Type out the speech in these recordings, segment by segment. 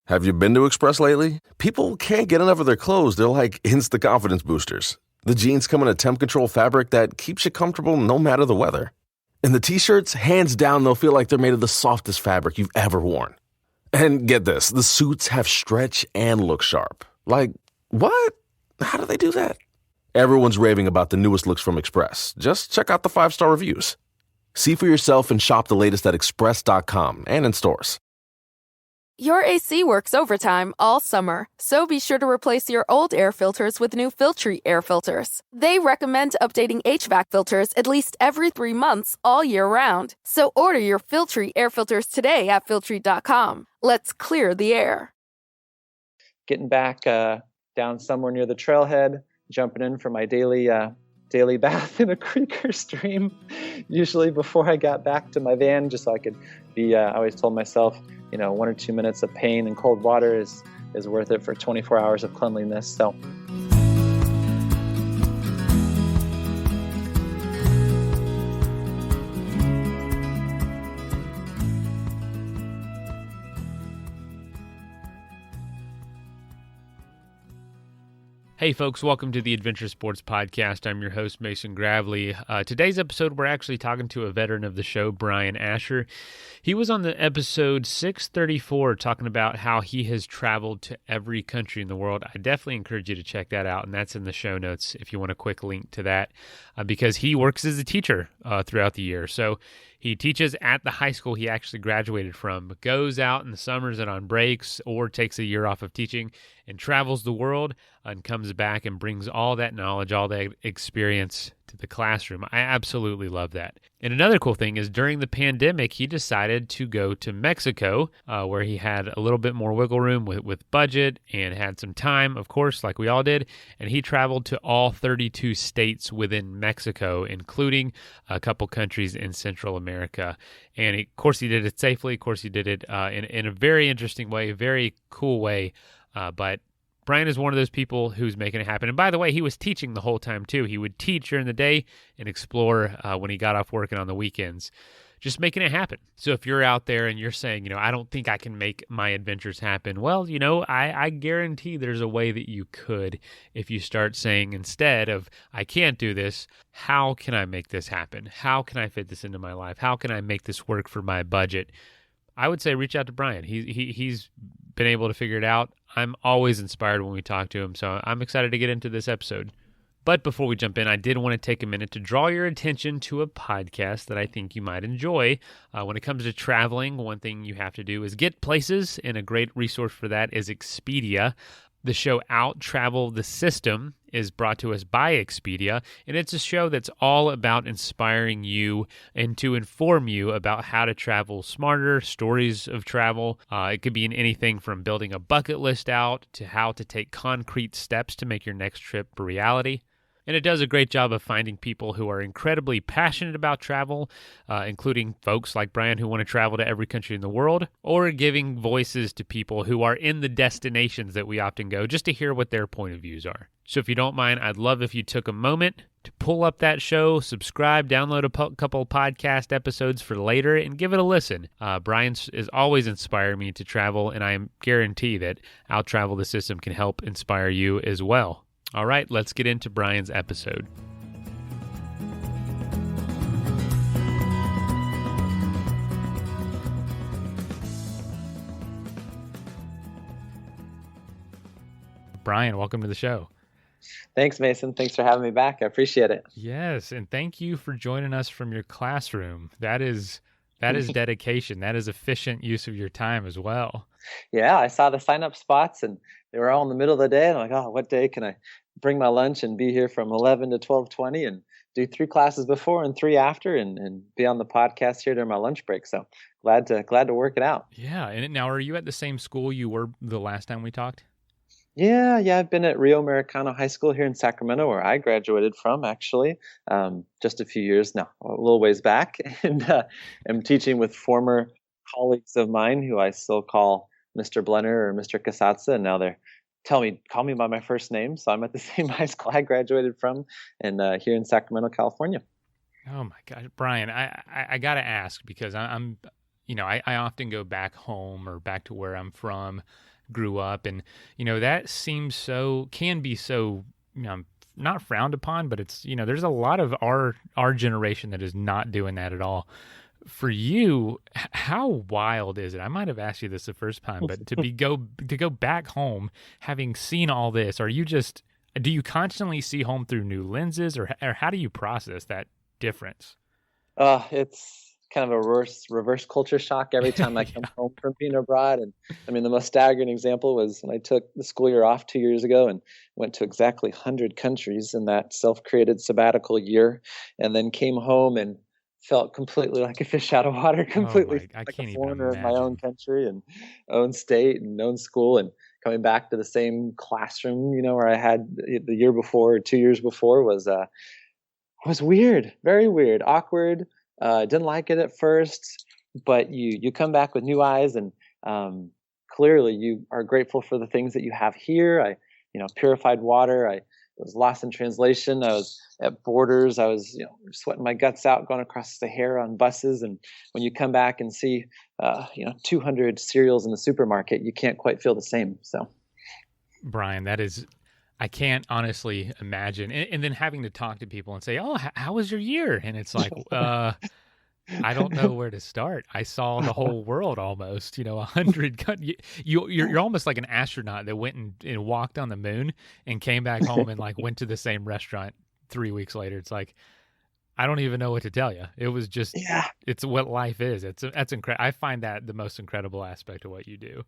Have you been to Express lately? People can't get enough of their clothes. They're like instant confidence boosters. The jeans come in a temp control fabric that keeps you comfortable no matter the weather. And the t-shirts, hands down, they'll feel like they're made of the softest fabric you've ever worn. And get this, the suits have stretch and look sharp. Like, what? How do they do that? Everyone's raving about the newest looks from Express. Just check out the 5-star reviews. See for yourself and shop the latest at express.com and in stores. Your AC works overtime all summer, so be sure to replace your old air filters with new Filtry air filters. They recommend updating HVAC filters at least every 3 months all year round. So order your Filtry air filters today at Filtry.com. Let's clear the air. Getting back down somewhere near the trailhead, jumping in for my daily bath in a creek or stream, usually before I got back to my van, just so I could be, I always told myself, 1 or 2 minutes of pain in cold water is worth it for 24 hours of cleanliness. So. Hey folks, welcome to the Adventure Sports Podcast. I'm your host, Mason Gravely. Today's episode, we're actually talking to a veteran of the show, Brian Asher. He was on the episode 634 talking about how he has traveled to every country in the world. I definitely encourage you to check that out, and that's in the show notes if you want a quick link to that, because he works as a teacher throughout the year. So he teaches at the high school he actually graduated from, goes out in the summers and on breaks, or takes a year off of teaching and travels the world and comes back and brings all that knowledge, all that experience to the classroom. I absolutely love that. And another cool thing is during the pandemic, he decided to go to Mexico, where he had a little bit more wiggle room with budget and had some time, of course, like we all did. And he traveled to all 32 states within Mexico, including a couple countries in Central America. And of course, he did it safely. Of course, he did it in a very interesting way, very cool way. But Brian is one of those people who's making it happen. And by the way, he was teaching the whole time too. He would teach during the day and explore when he got off work and on the weekends, just making it happen. So if you're out there and you're saying, I don't think I can make my adventures happen, well, I guarantee there's a way that you could if you start saying, instead of, I can't do this, how can I make this happen? How can I fit this into my life? How can I make this work for my budget? I would say reach out to Brian. He's been able to figure it out. I'm always inspired when we talk to him, so I'm excited to get into this episode. But before we jump in, I did want to take a minute to draw your attention to a podcast that I think you might enjoy. When it comes to traveling, one thing you have to do is get places, and a great resource for that is Expedia. The show Out Travel the System is brought to us by Expedia, and it's a show that's all about inspiring you and to inform you about how to travel smarter, stories of travel. It could be in anything from building a bucket list out to how to take concrete steps to make your next trip a reality. And it does a great job of finding people who are incredibly passionate about travel, including folks like Brian who want to travel to every country in the world, or giving voices to people who are in the destinations that we often go just to hear what their point of views are. So if you don't mind, I'd love if you took a moment to pull up that show, subscribe, download a couple podcast episodes for later, and give it a listen. Brian is always inspiring me to travel, and I guarantee that Out Travel the System can help inspire you as well. All right, let's get into Brian's episode. Brian, welcome to the show. Thanks, Mason. Thanks for having me back. I appreciate it. Yes, and thank you for joining us from your classroom. That is dedication. That is efficient use of your time as well. Yeah, I saw the sign-up spots, and they were all in the middle of the day. And I'm like, what day can I bring my lunch and be here from 11 to 12:20 and do 3 classes before and 3 after and be on the podcast here during my lunch break. So glad to work it out. Yeah. And now, are you at the same school you were the last time we talked? Yeah. I've been at Rio Americano High School here in Sacramento, where I graduated from, actually, just a few years now, a little ways back. And I'm teaching with former colleagues of mine who I still call Mr. Blenner or Mr. Casazza, and now they're call me by my first name. So I'm at the same high school I graduated from, and here in Sacramento, California. Oh my gosh, Brian, I got to ask, because I'm I often go back home or back to where I'm from, grew up, and, that can be so, not frowned upon, but it's, there's a lot of our generation that is not doing that at all. For you, how wild is it? I might have asked you this the first time, but to go back home, having seen all this, do you constantly see home through new lenses, or how do you process that difference? It's kind of a reverse culture shock every time I come home from being abroad. And I mean, the most staggering example was when I took the school year off 2 years ago and went to exactly 100 countries in that self-created sabbatical year, and then came home and felt completely like a fish out of water, completely I like can't a even foreigner in my own imagine. country and own state and own school, and coming back to the same classroom, where I had the year before or 2 years before was weird, very weird, awkward. Didn't like it at first, but you come back with new eyes, and clearly you are grateful for the things that you have here. Purified water. I was lost in translation. I was at borders. I was sweating my guts out going across the Sahara on buses. And when you come back and see 200 cereals in the supermarket, you can't quite feel the same. So, Brian, I can't honestly imagine. And then having to talk to people and say, "Oh, how was your year?" And it's like, I don't know where to start. I saw the whole world almost, 100. You're almost like an astronaut that went and walked on the moon and came back home and like went to the same restaurant 3 weeks later. It's like, I don't even know what to tell you. It was just, it's what life is. That's incredible. I find that the most incredible aspect of what you do.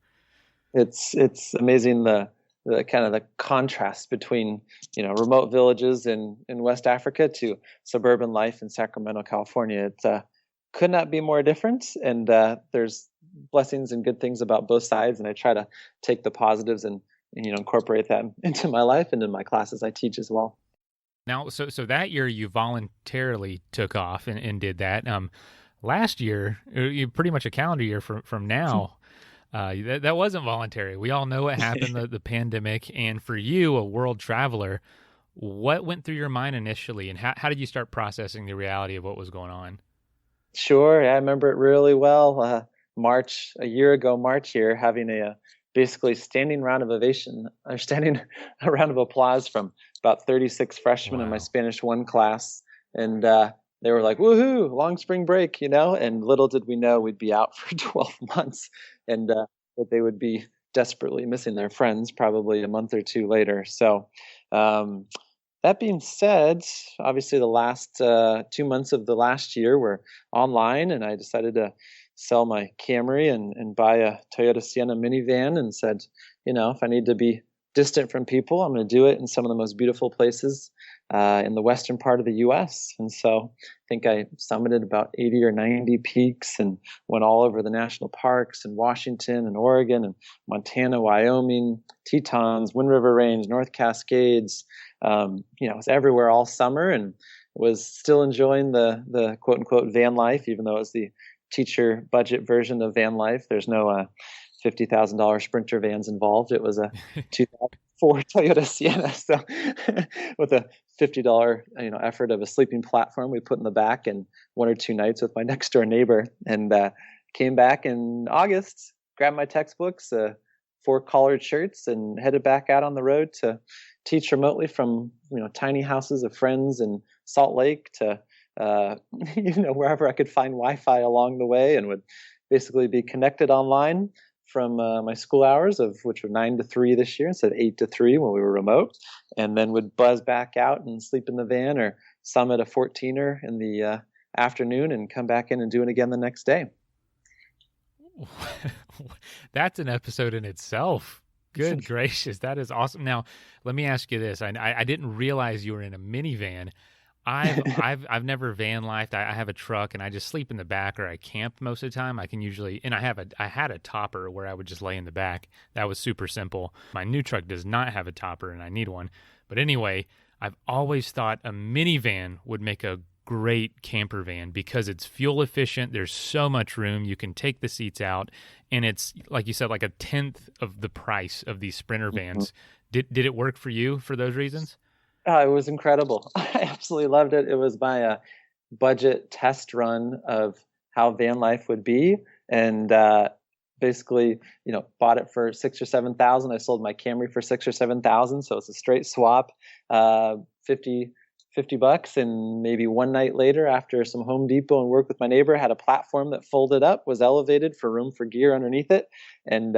It's amazing the kind of the contrast between remote villages in West Africa to suburban life in Sacramento, California. It could not be more different, and there's blessings and good things about both sides, and I try to take the positives and incorporate that into my life and in my classes I teach as well. Now, so that year you voluntarily took off and did that. Last year, you pretty much a calendar year from now. That wasn't voluntary. We all know what happened, the pandemic. And for you, a world traveler, what went through your mind initially, and how did you start processing the reality of what was going on? Sure, I remember it really well. A year ago, March here, having a basically standing round of applause from about 36 freshmen in my Spanish 1 class. And they were like, "Woohoo, long spring break," and little did we know we'd be out for 12 months, and that they would be desperately missing their friends probably a month or two later. So that being said, obviously the last 2 months of the last year were online, and I decided to sell my Camry and buy a Toyota Sienna minivan, and said, if I need to be distant from people, I'm going to do it in some of the most beautiful places in the western part of the U.S. And so I think I summited about 80 or 90 peaks and went all over the national parks in Washington and Oregon and Montana, Wyoming, Tetons, Wind River Range, North Cascades. I was everywhere all summer and was still enjoying the quote unquote van life, even though it was the teacher budget version of van life. There's no $50,000 Sprinter vans involved. It was a 2004 Toyota Sienna, so with a $50 effort of a sleeping platform we put in the back, and 1 or 2 nights with my next door neighbor, and came back in August, grabbed my textbooks, 4 collared shirts, and headed back out on the road to teach remotely from tiny houses of friends in Salt Lake to wherever I could find Wi-Fi along the way, and would basically be connected online from my school hours, of which were 9 to 3 this year instead of 8 to 3 when we were remote, and then would buzz back out and sleep in the van or summit a 14er in the afternoon and come back in and do it again the next day. That's an episode in itself. Good gracious, that is awesome. Now, let me ask you this. I didn't realize you were in a minivan. I've never van lifed. I have a truck and I just sleep in the back, or I camp most of the time. I can usually, and I had a topper where I would just lay in the back. That was super simple. My new truck does not have a topper and I need one. But anyway, I've always thought a minivan would make a great camper van because it's fuel efficient. There's so much room. You can take the seats out, and it's, like you said, like a tenth of the price of these Sprinter vans. Did it work for you for those reasons? It was incredible. I absolutely loved it. It was my budget test run of how van life would be. and basically, bought it for 6 or 7,000. I sold my Camry for 6 or 7,000, so it's a straight swap, 50 $50. And maybe one night later, after some Home Depot and work with my neighbor, had a platform that folded up, was elevated for room for gear underneath it, and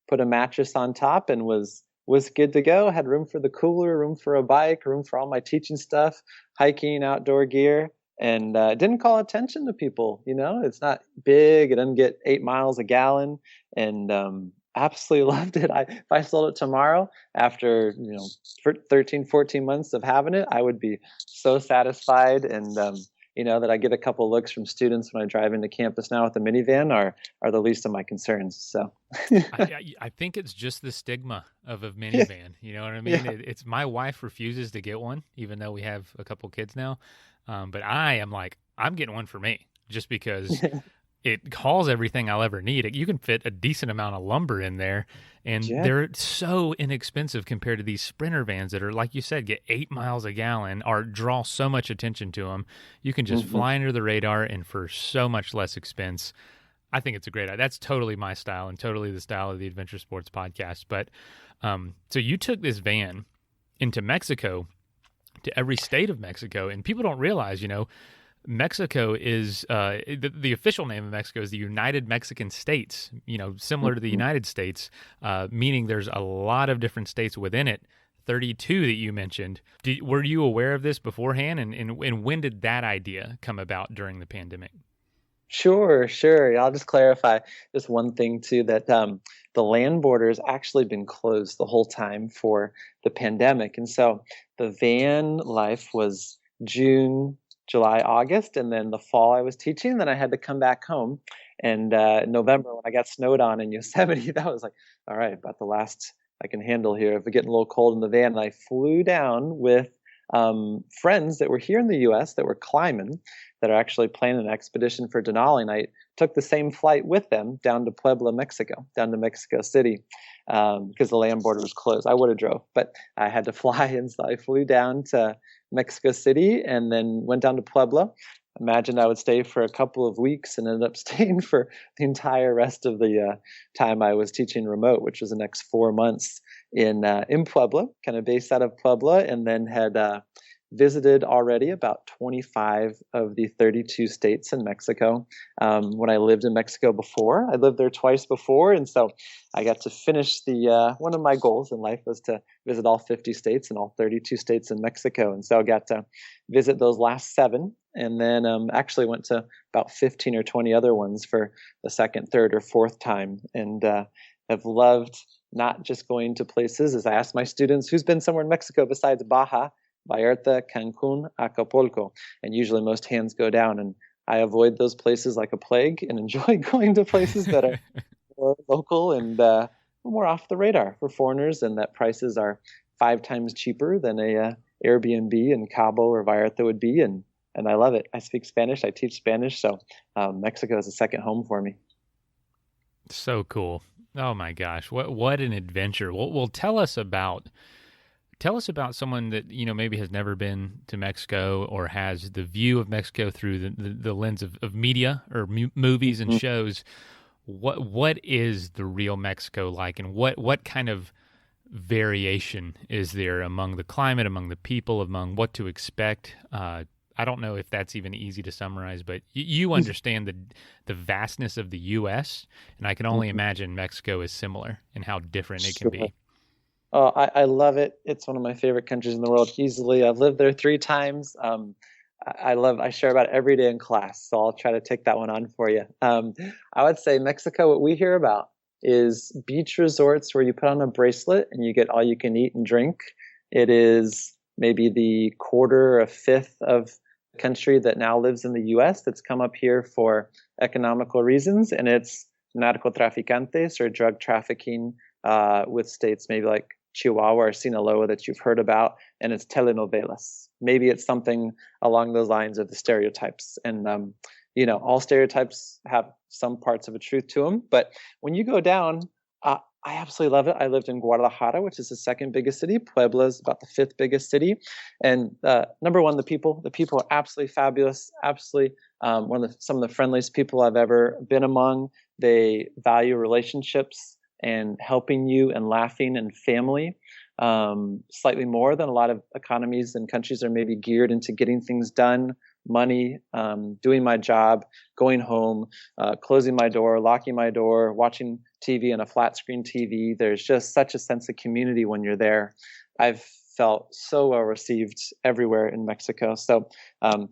put a mattress on top, and was good to go. Had room for the cooler, room for a bike, room for all my teaching stuff, hiking, outdoor gear, and didn't call attention to people. It's not big. It doesn't get 8 miles a gallon, and absolutely loved it. If I sold it tomorrow after 13, 14 months of having it, I would be so satisfied. And that I get a couple looks from students when I drive into campus now with the minivan are the least of my concerns. So I think it's just the stigma of a minivan. You know what I mean? Yeah. It's my wife refuses to get one, even though we have a couple kids now. But I am like, I'm getting one for me just because it hauls everything I'll ever need. You can fit a decent amount of lumber in there, and they're so inexpensive compared to these Sprinter vans that are, like you said, get 8 miles a gallon or draw so much attention to them. You can just fly under the radar, and for so much less expense. I think it's a great idea. That's totally my style and totally the style of the Adventure Sports Podcast. But so you took this van into Mexico, to every state of Mexico, and people don't realize, Mexico is the official name of Mexico is the United Mexican States, similar to the United States, meaning there's a lot of different states within it, 32 that you mentioned. Were you aware of this beforehand, and when did that idea come about during the pandemic? Sure. I'll just clarify just one thing too, that the land border has actually been closed the whole time for the pandemic. And so the van life was June, July, August, and then the fall I was teaching. Then I had to come back home. And November, when I got snowed on in Yosemite, that was like, all right, about the last I can handle here. If it's getting a little cold in the van, and I flew down with friends that were here in the U.S. that were climbing, that are actually planning an expedition for Denali. And I took the same flight with them down to Puebla, Mexico, down to Mexico City, because the land border was closed. I would have drove, but I had to fly, and so I flew down to Mexico City and then went down to Puebla. Imagined I would stay for a couple of weeks, and ended up staying for the entire rest of the time I was teaching remote, which was the next 4 months in Puebla, kind of based out of Puebla, and then had visited already about 25 of the 32 states in Mexico. When I lived in Mexico before, I lived there twice before, and so I got to finish the one of my goals in life was to visit all 50 states and all 32 states in Mexico, and so I got to visit those last 7. And then actually went to about 15 or 20 other ones for the second, third, or fourth time, and have loved not just going to places. As I asked my students, who's been somewhere in Mexico besides Baja, Vallarta, Cancun, Acapulco? And usually most hands go down, and I avoid those places like a plague and enjoy going to places that are more local and more off the radar for foreigners, and that prices are 5 times cheaper than a Airbnb in Cabo or Vallarta would be. And I love it. I speak Spanish. I teach Spanish. So Mexico is a second home for me. So cool. Oh my gosh. What an adventure. Well, tell us about someone that, maybe has never been to Mexico or has the view of Mexico through the lens of media or movies and shows. What is the real Mexico like, and what kind of variation is there among the climate, among the people, among what to expect? I don't know if that's even easy to summarize, but you understand the vastness of the U.S., and I can only imagine Mexico is similar and how different it can be. Oh, I love it. It's one of my favorite countries in the world, easily. I've lived there 3 times. I share about it every day in class, so I'll try to take that one on for you. I would say Mexico, what we hear about is beach resorts where you put on a bracelet and you get all you can eat and drink. It is maybe the quarter, a fifth of country that now lives in the U.S. that's come up here for economical reasons, and it's narcotraficantes, or drug trafficking, with states maybe like Chihuahua or Sinaloa that you've heard about, and it's telenovelas. Maybe it's something along those lines of the stereotypes, and all stereotypes have some parts of a truth to them. But when you go down, I absolutely love it. I lived in Guadalajara, which is the second biggest city. Puebla is about the 5th biggest city. And number one, the people are absolutely fabulous. Absolutely some of the friendliest people I've ever been among. They value relationships and helping you and laughing and family slightly more than a lot of economies and countries are maybe geared into getting things done, money, doing my job, going home, closing my door, locking my door, watching TV on a flat screen TV. There's just such a sense of community when you're there. I've felt so well received everywhere in Mexico. So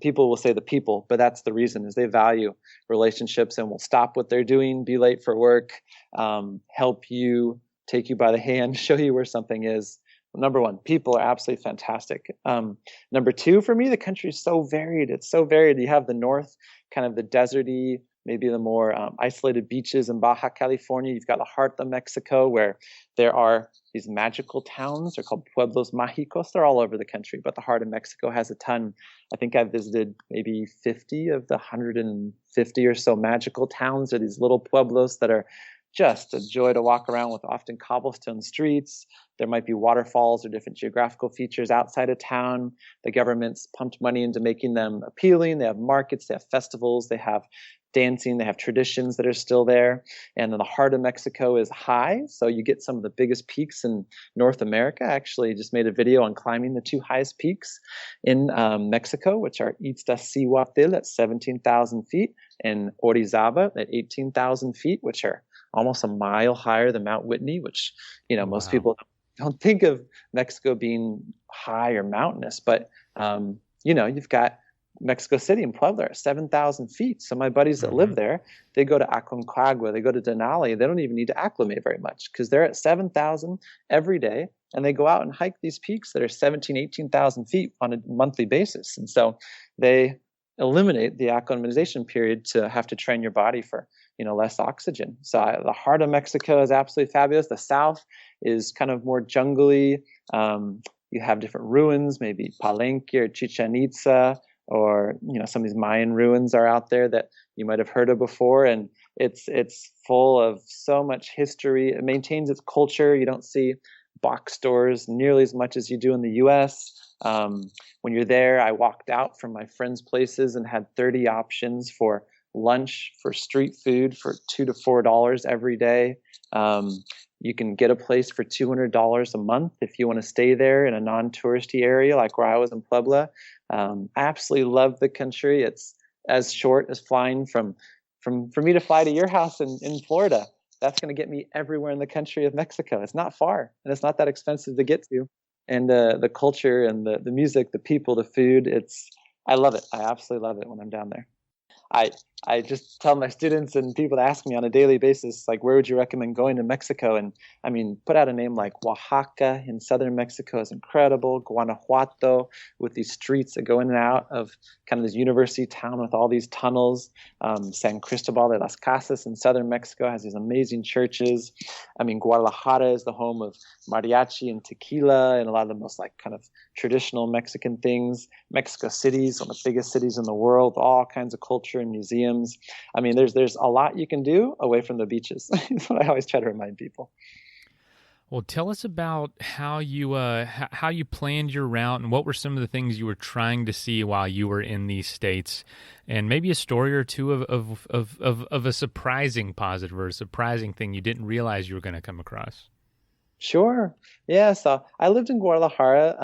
people will say the people, but that's the reason is they value relationships and will stop what they're doing, be late for work, help you, take you by the hand, show you where something is. Number one, people are absolutely fantastic. Number two, for me, the country is so varied. It's so varied. You have the north, kind of the deserty, maybe the more isolated beaches in Baja California. You've got the heart of Mexico where there are these magical towns. They're called pueblos mágicos. They're all over the country, but the heart of Mexico has a ton. I think I've visited maybe 50 of the 150 or so magical towns. They're these little pueblos that are just a joy to walk around with, often cobblestone streets. There might be waterfalls or different geographical features outside of town. The government's pumped money into making them appealing. They have markets, they have festivals, they have dancing, they have traditions that are still there. And then the heart of Mexico is high. So you get some of the biggest peaks in North America. I actually just made a video on climbing the two highest peaks in Mexico, which are Iztaccíhuatl at 17,000 feet and Orizaba at 18,000 feet, which are almost a mile higher than Mount Whitney, which, most people don't think of Mexico being high or mountainous, but, you've got Mexico City and Puebla are 7,000 feet. So my buddies that live there, they go to Aconcagua, they go to Denali, they don't even need to acclimate very much because they're at 7,000 every day. And they go out and hike these peaks that are 17, 18,000 feet on a monthly basis. And so they eliminate the acclimatization period to have to train your body for less oxygen. So the heart of Mexico is absolutely fabulous. The south is kind of more jungly. You have different ruins, maybe Palenque or Chichen Itza, or some of these Mayan ruins are out there that you might have heard of before. And it's full of so much history. It maintains its culture. You don't see box stores nearly as much as you do in the U.S. When you're there, I walked out from my friends' places and had 30 options for lunch, for street food for $2 to $4 every day. You can get a place for $200 a month if you want to stay there in a non-touristy area like where I was in Puebla. I absolutely love the country. It's as short as flying for me to fly to your house in Florida. That's going to get me everywhere in the country of Mexico. It's not far, and it's not that expensive to get to. And the culture and the music, the people, the food, I love it. I absolutely love it when I'm down there. I just tell my students and people that ask me on a daily basis, like, where would you recommend going to Mexico? And I mean, put out a name like Oaxaca in southern Mexico is incredible. Guanajuato with these streets that go in and out of kind of this university town with all these tunnels. San Cristobal de las Casas in southern Mexico has these amazing churches. I mean, Guadalajara is the home of mariachi and tequila and a lot of the most like kind of traditional Mexican things. Mexico City is one of the biggest cities in the world, all kinds of culture and museums. I mean, there's a lot you can do away from the beaches. That's what I always try to remind people. Well, tell us about how you planned your route and what were some of the things you were trying to see while you were in these states, and maybe a story or two of a surprising positive or a surprising thing you didn't realize you were going to come across. Sure. Yeah. So I lived in Guadalajara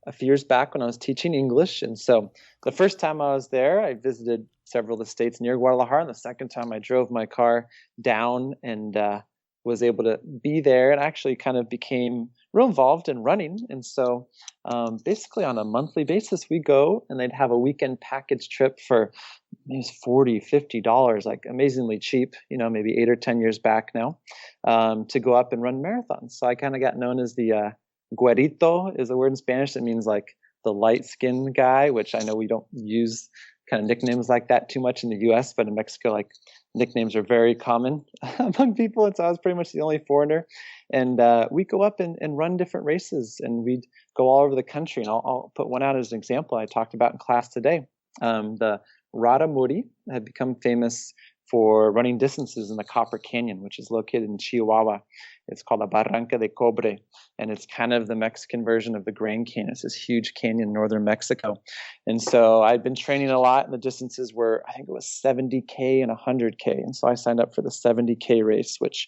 a few years back when I was teaching English. And so the first time I was there, I visited several of the states near Guadalajara. And the second time I drove my car down and was able to be there and actually kind of became real involved in running. And so basically on a monthly basis, we go and they'd have a weekend package trip for maybe $40, $50, like amazingly cheap, maybe 8 or 10 years back now, to go up and run marathons. So I kind of got known as the güerito is a word in Spanish that means like the light-skinned guy, which I know we don't use kind of nicknames like that too much in the U.S., but in Mexico, like nicknames are very common among people. And so I was pretty much the only foreigner. And we go up and run different races, and we'd go all over the country. And I'll put one out as an example I talked about in class today. The Rada Muri had become famous for running distances in the Copper Canyon, which is located in Chihuahua. It's called the Barranca de Cobre, and it's kind of the Mexican version of the Grand Canyon. It's this huge canyon in northern Mexico. And so I'd been training a lot, and the distances were, I think it was 70K and 100K. And so I signed up for the 70K race, which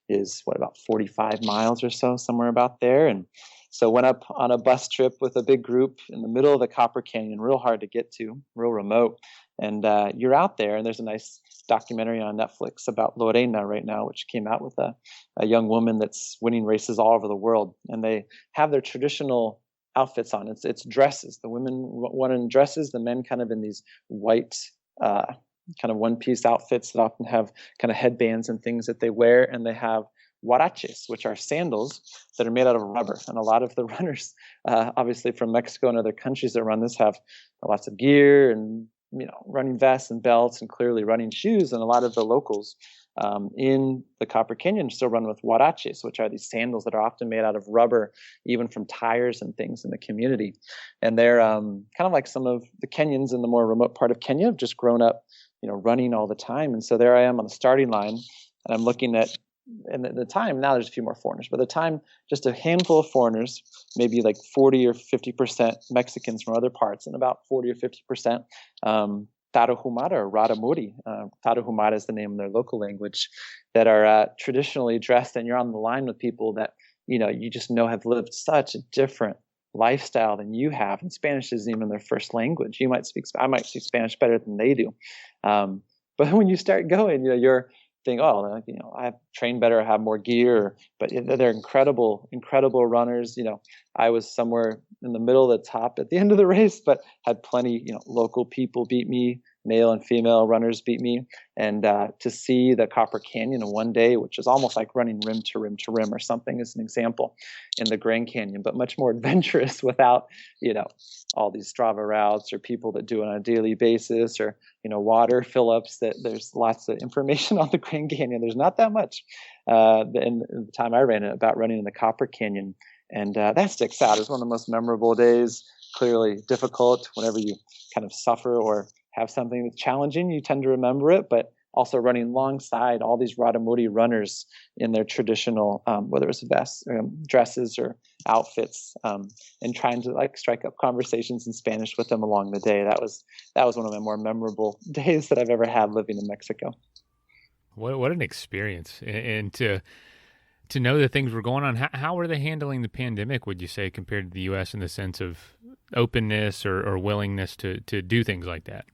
is about 45 miles or so, somewhere about there. And so went up on a bus trip with a big group in the middle of the Copper Canyon, real hard to get to, real remote. And you're out there, and there's a nice documentary on Netflix about Lorena right now, which came out with a young woman that's winning races all over the world. And they have their traditional outfits on. It's dresses. The women one in dresses, the men kind of in these white kind of one-piece outfits that often have kind of headbands and things that they wear. And they have huaraches, which are sandals that are made out of rubber. And a lot of the runners, obviously from Mexico and other countries that run this, have lots of gear and running vests and belts and clearly running shoes. And a lot of the locals in the Copper Canyon still run with huaraches, which are these sandals that are often made out of rubber, even from tires and things in the community. And they're kind of like some of the Kenyans in the more remote part of Kenya have just grown up, running all the time. And so there I am on the starting line, and I'm looking at, and at the time, now there's a few more foreigners, but at the time, just a handful of foreigners, maybe like 40 or 50% Mexicans from other parts, and about 40 or 50% Tarahumara or Raramuri. Tarahumara is the name of their local language, that are traditionally dressed, and you're on the line with people that, you just know have lived such a different lifestyle than you have. And Spanish isn't even their first language. I might speak Spanish better than they do. But when you start going, you're think, I train better, I have more gear, but they're incredible runners. I was somewhere in the middle of the top at the end of the race, but had plenty, local people beat me, male and female runners beat me. And to see the Copper Canyon in one day, which is almost like running rim to rim to rim or something, as an example, in the Grand Canyon, but much more adventurous without, all these Strava routes or people that do it on a daily basis, or, water fill-ups. That there's lots of information on the Grand Canyon. There's not that much in the time I ran it about running in the Copper Canyon. And that sticks out as one of the most memorable days. Clearly difficult. Whenever you kind of suffer or have something that's challenging, you tend to remember it, but also running alongside all these Raramuri runners in their traditional, whether it's vests, dresses or outfits, and trying to strike up conversations in Spanish with them along the day. That was one of my more memorable days that I've ever had living in Mexico. What an experience. And to know that things were going on. How were they handling the pandemic, would you say, compared to the U.S. in the sense of openness or willingness to do things like that?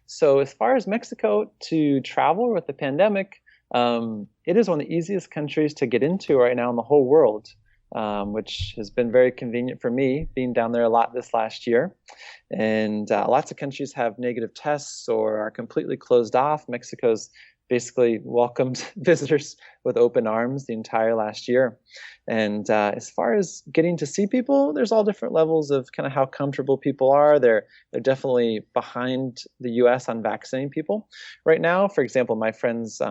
So as far as Mexico to travel with the pandemic, it is one of the easiest countries to get into right now in the whole world, which has been very convenient for me, being down there a lot this last year. And lots of countries have negative tests or are completely closed off. Mexico's basically welcomed visitors with open arms the entire last year. And as far as getting to see people, there's all different levels of kind of how comfortable people are. They're definitely behind the U.S. on vaccinating people right now. For example, my friends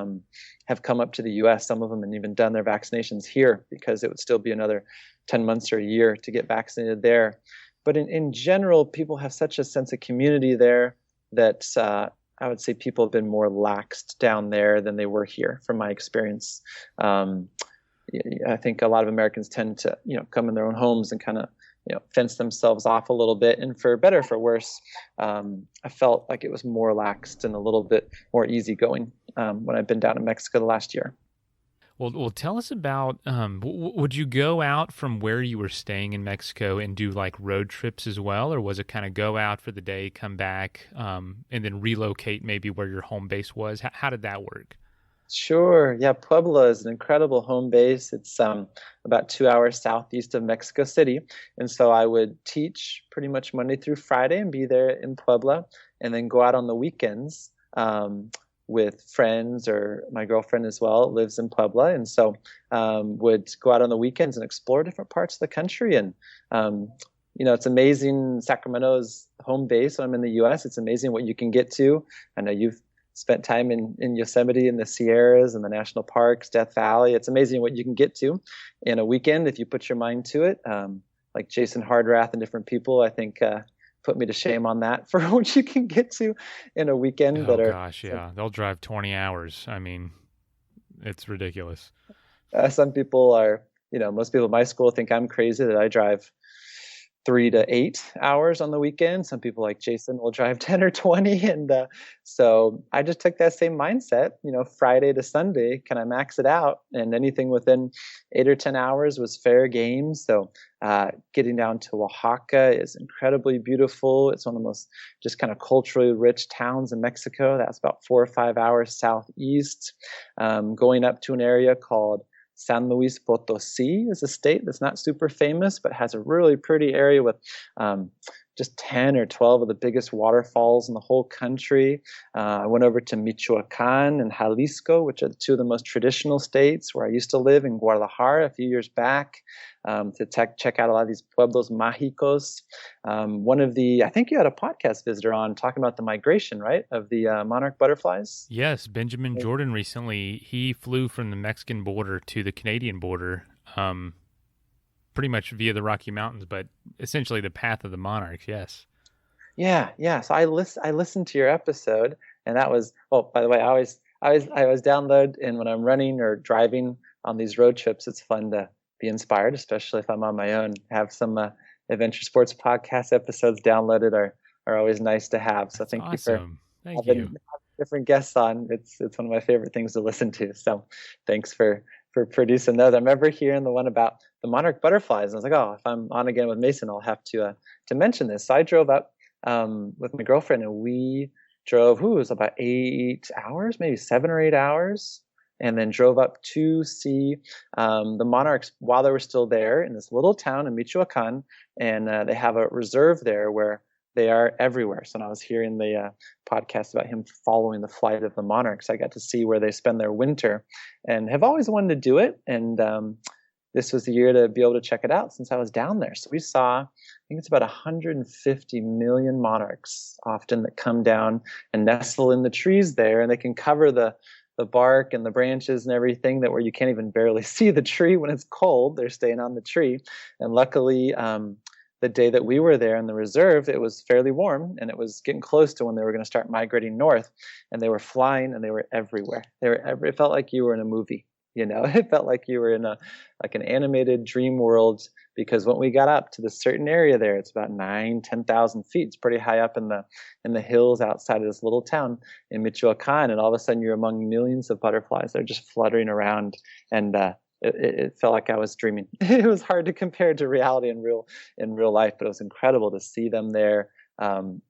have come up to the U.S., some of them, and even done their vaccinations here, because it would still be another 10 months or a year to get vaccinated there. But in general, people have such a sense of community there that I would say people have been more laxed down there than they were here, from my experience. I think a lot of Americans tend to, come in their own homes and kind of, fence themselves off a little bit. And for better or for worse, I felt like it was more laxed and a little bit more easygoing when I've been down in Mexico the last year. Well, tell us about, would you go out from where you were staying in Mexico and do road trips as well? Or was it kind of go out for the day, come back, and then relocate maybe where your home base was? How did that work? Sure. Yeah, Puebla is an incredible home base. It's about 2 hours southeast of Mexico City. And so I would teach pretty much Monday through Friday and be there in Puebla, and then go out on the weekends with friends, or my girlfriend as well lives in Puebla. And so would go out on the weekends and explore different parts of the country. And, it's amazing. Sacramento's home base when I'm in the U.S. It's amazing what you can get to. I know you've spent time in Yosemite and the Sierras and the national parks, Death Valley. It's amazing what you can get to in a weekend if you put your mind to it. Like Jason Hardrath and different people, I think put me to shame on that for what you can get to in a weekend. Oh gosh, yeah, they'll drive 20 hours. I mean, it's ridiculous. Some people are, most people in my school think I'm crazy that I drive 3 to 8 hours on the weekend. Some people like Jason will drive 10 or 20. And so I just took that same mindset, Friday to Sunday, can I max it out? And anything within 8 or 10 hours was fair game. So getting down to Oaxaca is incredibly beautiful. It's one of the most just kind of culturally rich towns in Mexico. That's about 4 or 5 hours southeast. Going up to an area called San Luis Potosí is a state that's not super famous, but has a really pretty area with just 10 or 12 of the biggest waterfalls in the whole country. I went over to Michoacán and Jalisco, which are two of the most traditional states where I used to live in Guadalajara a few years back, to check out a lot of these pueblos mágicos. I think you had a podcast visitor on talking about the migration, right, of the monarch butterflies? Yes, Benjamin Jordan recently, he flew from the Mexican border to the Canadian border, pretty much via the Rocky Mountains, but essentially the path of the monarchs. Yes. Yeah. So I listened to your episode, and that was, by the way, I always download, and when I'm running or driving on these road trips, it's fun to be inspired, especially if I'm on my own. Have some Adventure Sports podcast episodes downloaded are always nice to have. So thank awesome. you for having different guests on. It's one of my favorite things to listen to. So thanks for producing those. I remember hearing the one about the monarch butterflies, and I was like, oh, if I'm on again with Mason, I'll have to mention this. So I drove up with my girlfriend, and we drove, it was about 8 hours, maybe 7 or 8 hours, and then drove up to see the monarchs while they were still there in this little town in Michoacan, and they have a reserve there where they are everywhere. So when I was hearing the podcast about him following the flight of the monarchs, I got to see where they spend their winter, and have always wanted to do it. And this was the year to be able to check it out since I was down there. So we saw, I think it's about 150 million monarchs often that come down and nestle in the trees there, and they can cover the bark and the branches and everything that where you can't even barely see the tree when it's cold. They're staying on the tree. And luckily, the day that we were there in the reserve, it was fairly warm, and it was getting close to when they were going to start migrating north, and they were flying, and they were everywhere. It felt like you were in a movie. It felt like you were in an animated dream world, because when we got up to this certain area there, it's about 10,000 feet. It's pretty high up in the hills outside of this little town in Michoacan, and all of a sudden you're among millions of butterflies. They're just fluttering around, and it felt like I was dreaming. It was hard to compare to reality in real life, but it was incredible to see them there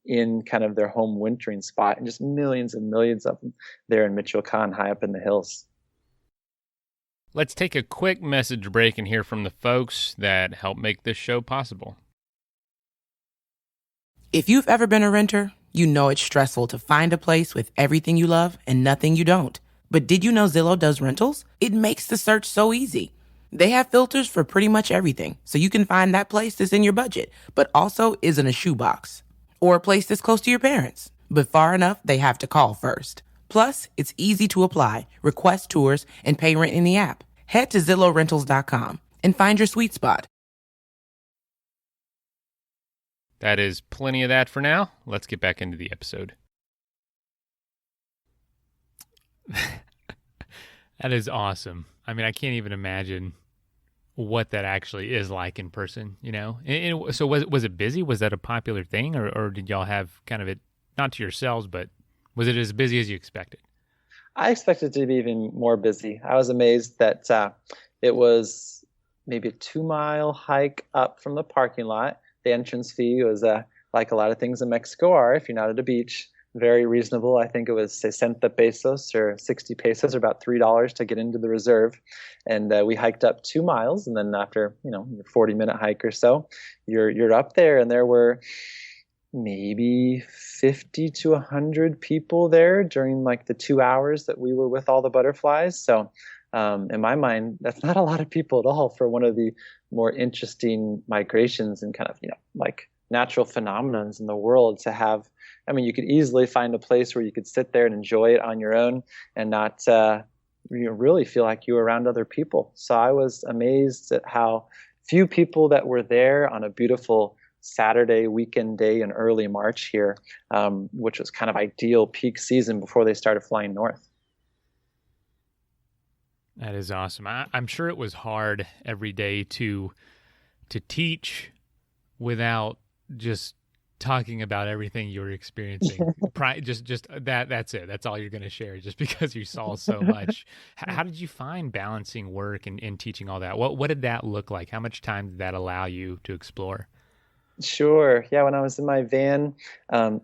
in kind of their home wintering spot, and just millions and millions of them there in Michoacan, high up in the hills. Let's take a quick message break and hear from the folks that help make this show possible. If you've ever been a renter, you know it's stressful to find a place with everything you love and nothing you don't. But did you know Zillow does rentals? It makes the search so easy. They have filters for pretty much everything, so you can find that place that's in your budget, but also isn't a shoebox. Or a place that's close to your parents, but far enough they have to call first. Plus, it's easy to apply, request tours, and pay rent in the app. Head to ZillowRentals.com and find your sweet spot. That is plenty of that for now. Let's get back into the episode. That is awesome. I mean, I can't even imagine what that actually is like in person, And so was it busy? Was that a popular thing? Or did y'all have kind of it, not to yourselves, but was it as busy as you expected? I expected it to be even more busy. I was amazed that it was maybe a 2-mile hike up from the parking lot. The entrance fee was, like a lot of things in Mexico are, if you're not at a beach, very reasonable. I think it was 60 pesos or 60 pesos, or about $3 to get into the reserve. And we hiked up 2 miles, and then after, your 40-minute hike or so, you're up there, and there were maybe 50 to 100 people there during like the 2 hours that we were with all the butterflies. So in my mind, that's not a lot of people at all for one of the more interesting migrations and kind of, like natural phenomenons in the world to have. I mean, you could easily find a place where you could sit there and enjoy it on your own and not really feel like you were around other people. So I was amazed at how few people that were there on a beautiful Saturday weekend day in early March here, which was kind of ideal peak season before they started flying north. That is awesome. I'm sure it was hard every day to teach without just talking about everything you were experiencing. just that's it. That's all you're going to share, just because you saw so much. How did you find balancing work and teaching all that? What did that look like? How much time did that allow you to explore? Sure. Yeah, when I was in my van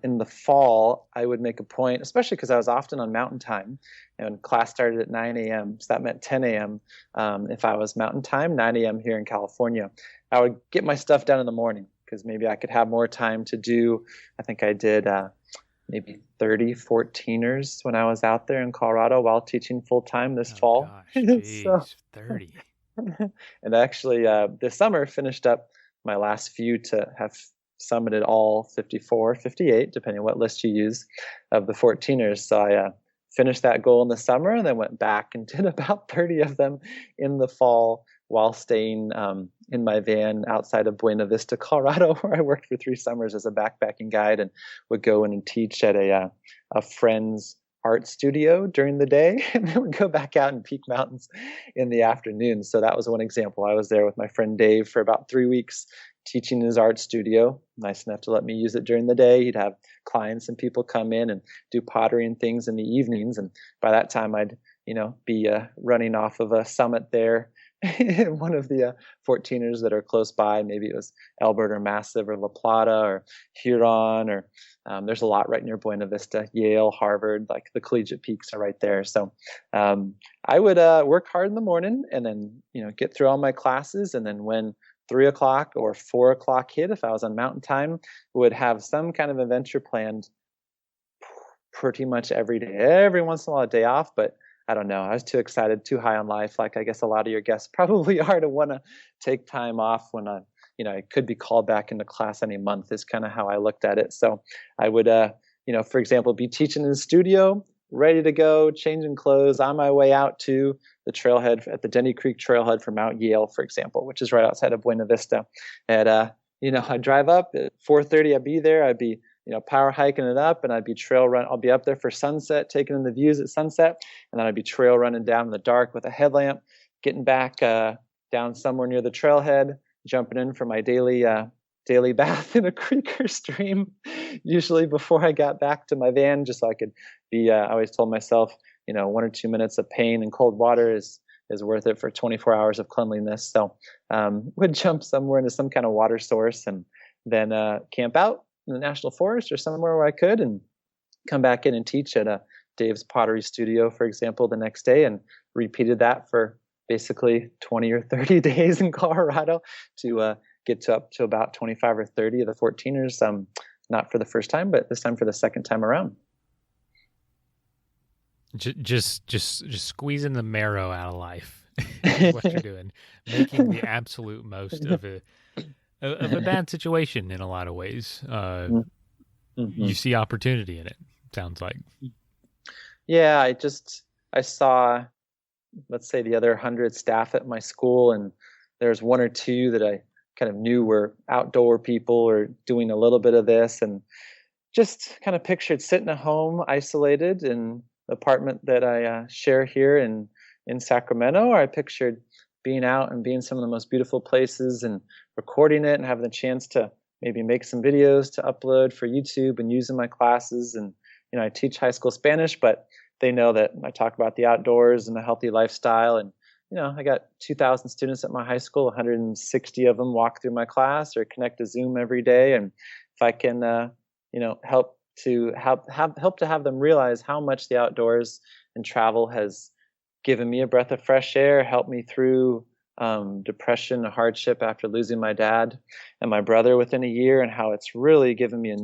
in the fall, I would make a point, especially because I was often on mountain time, and class started at 9 a.m. So that meant 10 a.m. If I was mountain time, 9 a.m. here in California. I would get my stuff done in the morning because maybe I could have more time to do. I think I did maybe 30 14ers when I was out there in Colorado while teaching full time this fall. Gosh, geez, So, 30. and actually, this summer finished up my last few to have summited all 54, 58, depending on what list you use, of the 14ers. So I finished that goal in the summer and then went back and did about 30 of them in the fall while staying in my van outside of Buena Vista, Colorado, where I worked for 3 summers as a backpacking guide and would go in and teach at a friend's art studio during the day, and then would go back out in Peak Mountains in the afternoon. So that was one example. I was there with my friend Dave for about 3 weeks teaching in his art studio, nice enough to let me use it during the day. He'd have clients and people come in and do pottery and things in the evenings. And by that time, I'd be running off of a summit there in one of the 14ers that are close by. Maybe it was Elbert or Massive or La Plata or Huron, or there's a lot right near Buena Vista, Yale, Harvard, like the collegiate peaks are right there. So I would work hard in the morning and then, get through all my classes. And then when 3 o'clock or 4 o'clock hit, if I was on mountain time, would have some kind of adventure planned pretty much every day. Every once in a while, a day off, but I don't know. I was too excited, too high on life, like I guess a lot of your guests probably are, to want to take time off when I could be called back into class any month, is kind of how I looked at it. So I would, for example, be teaching in the studio, ready to go, changing clothes, on my way out to the trailhead at the Denny Creek trailhead for Mount Yale, for example, which is right outside of Buena Vista. And, I'd drive up at 4:30, I'd be there, I'd be power hiking it up, and I'd be I'll be up there for sunset, taking in the views at sunset, and then I'd be trail running down in the dark with a headlamp, getting back down somewhere near the trailhead, jumping in for my daily bath in a creek or stream, usually before I got back to my van, just so I could be, I always told myself, 1 or 2 minutes of pain in cold water is worth it for 24 hours of cleanliness. So would jump somewhere into some kind of water source and then camp out in the national forest or somewhere where I could, and come back in and teach at Dave's pottery studio, for example, the next day, and repeated that for basically 20 or 30 days in Colorado to get up to about 25 or 30 of the 14ers, not for the first time, but this time for the second time around. Just squeezing the marrow out of life is what you're doing, making the absolute most of a bad situation in a lot of ways. You see opportunity in it, sounds like. Yeah, I saw, let's say, the other 100 staff at my school, and there's 1 or 2 that I kind of knew were outdoor people or doing a little bit of this, and just kind of pictured sitting at home isolated in the apartment that I share here in Sacramento, or I pictured being out and being some of the most beautiful places and recording it and having the chance to maybe make some videos to upload for YouTube and use in my classes. And, I teach high school Spanish, but they know that I talk about the outdoors and a healthy lifestyle. And, I got 2,000 students at my high school, 160 of them walk through my class or connect to Zoom every day. And if I can, help to have them realize how much the outdoors and travel has given me a breath of fresh air, helped me through depression and hardship after losing my dad and my brother within a year, and how it's really given me a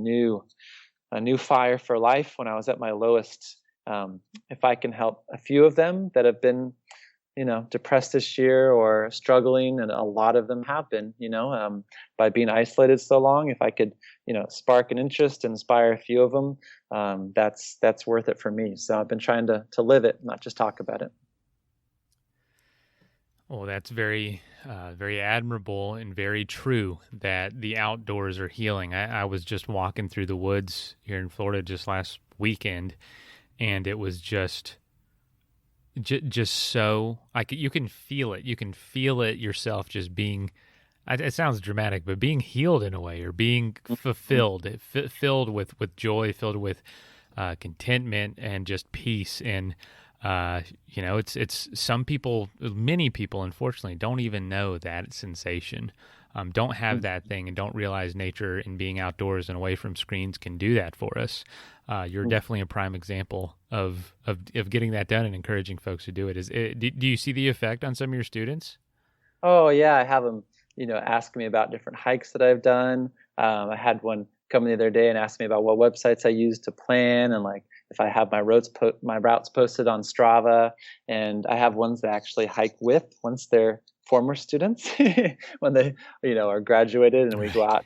new fire for life when I was at my lowest. If I can help a few of them that have been, depressed this year or struggling, and a lot of them have been, by being isolated so long, if I could, spark an interest, inspire a few of them, that's worth it for me. So I've been trying to live it, not just talk about it. Oh, that's very very admirable and very true that the outdoors are healing. I was just walking through the woods here in Florida just last weekend, and it was just so you can feel it. You can feel it yourself, just being. It sounds dramatic, but being healed in a way, or being fulfilled, filled with joy, filled with contentment and just peace. And it's some people, many people, unfortunately, don't even know that sensation, don't have that thing, and don't realize nature and being outdoors and away from screens can do that for us. You're definitely a prime example of getting that done and encouraging folks to do it. Do you see the effect on some of your students? Oh yeah, I have them, ask me about different hikes that I've done. I had one come the other day and ask me about what websites I use to plan, and like if I have my routes posted on Strava. And I have ones that I actually hike with once they're former students when they are graduated, and we go out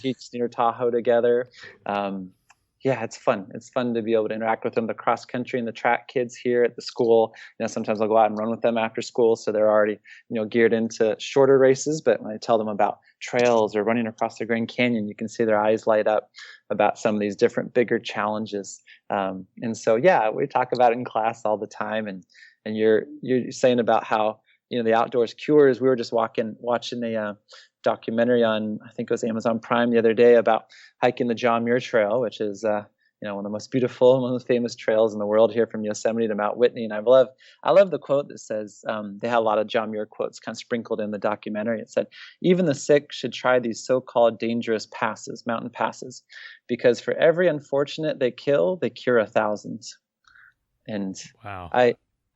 teach near Tahoe together. Yeah, it's fun. It's fun to be able to interact with them. The cross country and the track kids here at the school, sometimes I'll go out and run with them after school. So they're already, geared into shorter races. But when I tell them about trails or running across the Grand Canyon, you can see their eyes light up about some of these different, bigger challenges. And so, yeah, we talk about it in class all the time. And you're saying about how, the outdoors cures. We were just watching a documentary on, I think it was Amazon Prime the other day, about hiking the John Muir Trail, which is one of the most beautiful, one of the famous trails in the world here from Yosemite to Mount Whitney. And I love the quote that says, they had a lot of John Muir quotes kind of sprinkled in the documentary. It said, "Even the sick should try these so-called dangerous passes, mountain passes, because for every unfortunate they kill, they cure 1,000." And wow.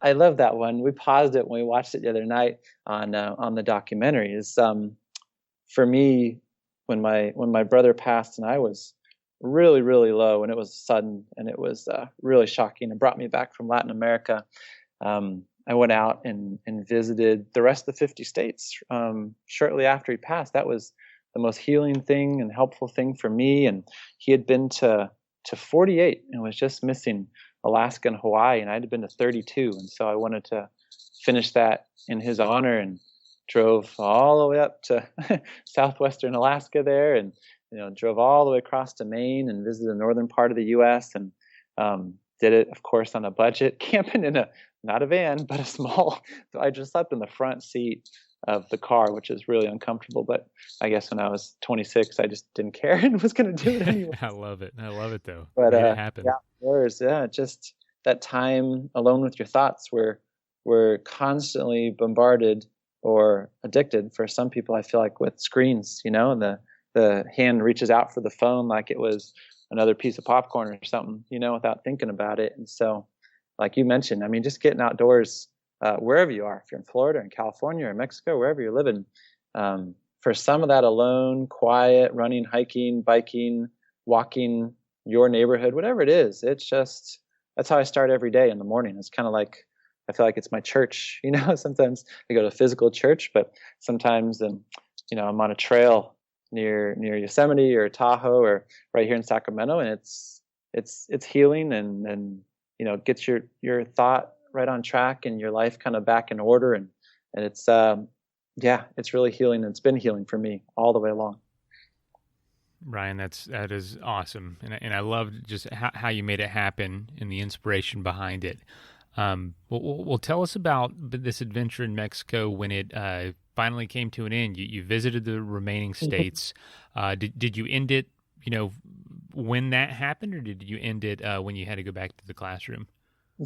I love that one. We paused it when we watched it the other night on the documentary. Is for me, when my brother passed and I was really, really low, and it was sudden, and it was really shocking. It brought me back from Latin America. I went out and visited the rest of the 50 states shortly after he passed. That was the most healing thing and helpful thing for me. And he had been to 48 and was just missing Alaska and Hawaii, and I had been to 32. And so I wanted to finish that in his honor, and drove all the way up to southwestern Alaska there, and drove all the way across to Maine and visited the northern part of the U.S. and did it, of course, on a budget, camping in not a van, but a small. So I just slept in the front seat of the car, which is really uncomfortable. But I guess when I was 26, I just didn't care and was going to do it anyway. I love it though. But it happened. Just that time alone with your thoughts, where we're constantly bombarded or addicted, for some people, I feel like, with screens, and the hand reaches out for the phone like it was another piece of popcorn or something, without thinking about it. And so, like you mentioned, I mean, just getting outdoors, wherever you are, if you're in Florida, in California, or Mexico, wherever you're living, for some of that alone, quiet, running, hiking, biking, walking your neighborhood, whatever it is, that's how I start every day in the morning. It's kind of like, I feel like it's my church, sometimes I go to physical church, but sometimes, I'm on a trail near Yosemite or Tahoe or right here in Sacramento, and it's healing and gets your thought right on track and your life kind of back in order, and it's it's really healing, and it's been healing for me all the way along. Ryan, that is awesome, and I love just how you made it happen and the inspiration behind it. Well, tell us about this adventure in Mexico when it finally came to an end. You visited the remaining states. Did you end it, when that happened, or did you end it when you had to go back to the classroom?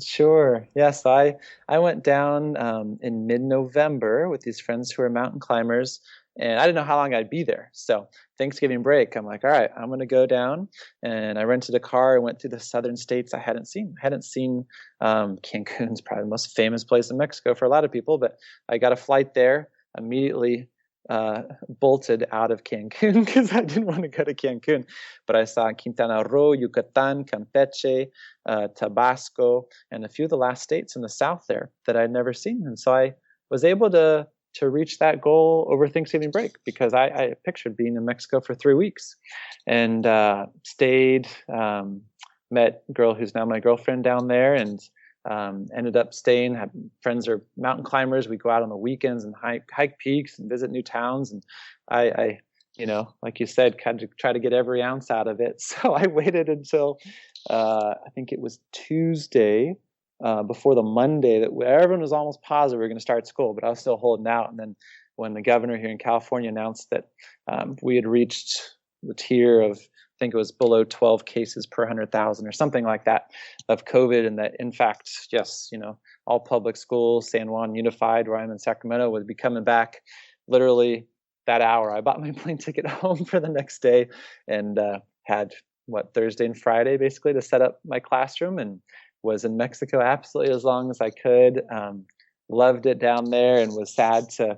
Sure. Yes, I went down in mid-November with these friends who are mountain climbers, and I didn't know how long I'd be there. So Thanksgiving break, I'm like, all right, I'm going to go down. And I rented a car and went through the southern states I hadn't seen. Cancun's probably the most famous place in Mexico for a lot of people, but I got a flight there, immediately bolted out of Cancun because I didn't want to go to Cancun. But I saw Quintana Roo, Yucatan, Campeche, Tabasco, and a few of the last states in the south there that I'd never seen. And so I was able to reach that goal over Thanksgiving break, because I pictured being in Mexico for 3 weeks, and stayed, met a girl who's now my girlfriend down there, and ended up staying. Had friends are mountain climbers. We go out on the weekends and hike peaks and visit new towns. And I like you said, kind of try to get every ounce out of it. So I waited until I think it was Tuesday before the Monday that everyone was almost positive we were going to start school, but I was still holding out. And then when the governor here in California announced that we had reached the tier of, I think it was below 12 cases per 100,000 or something like that of COVID, and that in fact, yes, all public schools, San Juan Unified, where I'm in Sacramento, would be coming back literally that hour. I bought my plane ticket home for the next day and had Thursday and Friday basically to set up my classroom, and was in Mexico absolutely as long as I could. Loved it down there, and was sad to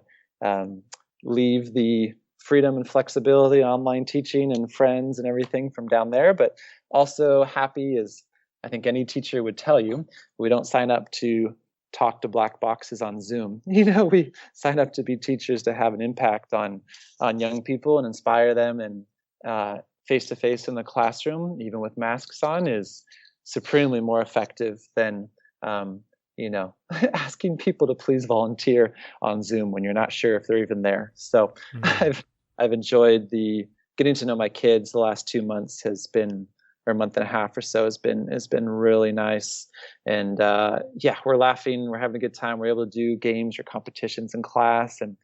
leave the freedom and flexibility, online teaching and friends and everything from down there, but also happy, as I think any teacher would tell you, we don't sign up to talk to black boxes on Zoom. We sign up to be teachers to have an impact on young people and inspire them, and face-to-face in the classroom, even with masks on, is supremely more effective than asking people to please volunteer on Zoom when you're not sure if they're even there. So I've enjoyed the getting to know my kids. The last 2 months has been, or a month and a half or so, has been really nice. And we're laughing, we're having a good time. We're able to do games or competitions in class, and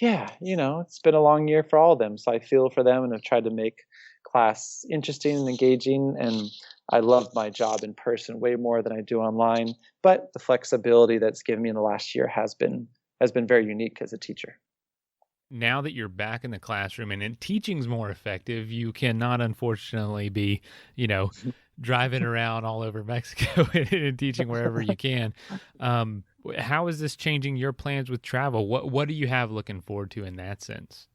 it's been a long year for all of them. So I feel for them, and I've tried to make class interesting and engaging. And I love my job in person way more than I do online. But the flexibility that's given me in the last year has been very unique as a teacher. Now that you're back in the classroom and teaching's more effective, you cannot unfortunately be, driving around all over Mexico and teaching wherever you can. How is this changing your plans with travel? What do you have looking forward to in that sense?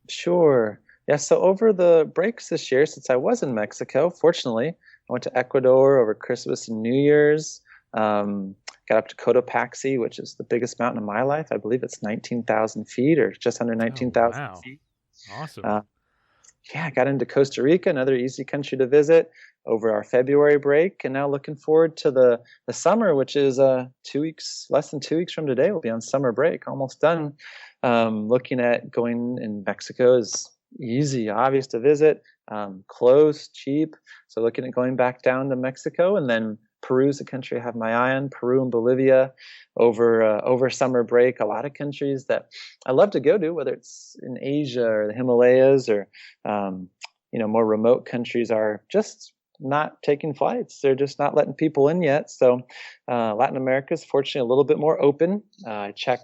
Sure. Yeah. So over the breaks this year, since I was in Mexico, fortunately, I went to Ecuador over Christmas and New Year's. Got up to Cotopaxi, which is the biggest mountain in my life. I believe it's 19,000 feet, or just under 19,000 feet. Awesome. I got into Costa Rica, another easy country to visit, over our February break. And now looking forward to the summer, which is less than 2 weeks from today. We'll be on summer break, almost done. Looking at going in Mexico is easy, obvious to visit, close, cheap. So looking at going back down to Mexico, and then Peru is a country I have my eye on. Peru and Bolivia over summer break. A lot of countries that I love to go to, whether it's in Asia or the Himalayas or more remote countries, are just not taking flights. They're just not letting people in yet. So Latin America is fortunately a little bit more open. I check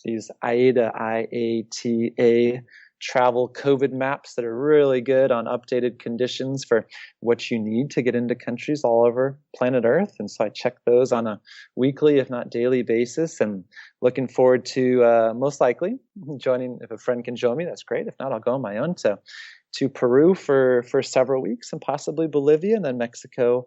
these IATA, IATA travel COVID maps that are really good on updated conditions for what you need to get into countries all over planet Earth. And so I check those on a weekly, if not daily basis, and looking forward to most likely joining. If a friend can join me, that's great. If not, I'll go on my own to Peru for several weeks, and possibly Bolivia, and then Mexico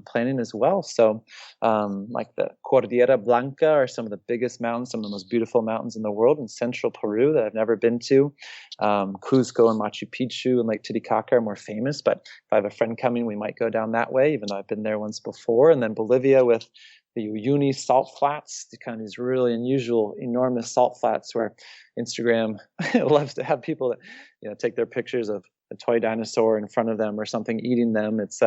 planning as well. So like the Cordillera Blanca are some of the biggest mountains, some of the most beautiful mountains in the world in central Peru that I've never been to. Cusco and Machu Picchu and Lake Titicaca are more famous, but if I have a friend coming, we might go down that way, even though I've been there once before. And then Bolivia with the Uyuni salt flats, the kind of these really unusual, enormous salt flats where Instagram loves to have people that take their pictures of a toy dinosaur in front of them or something eating them. It's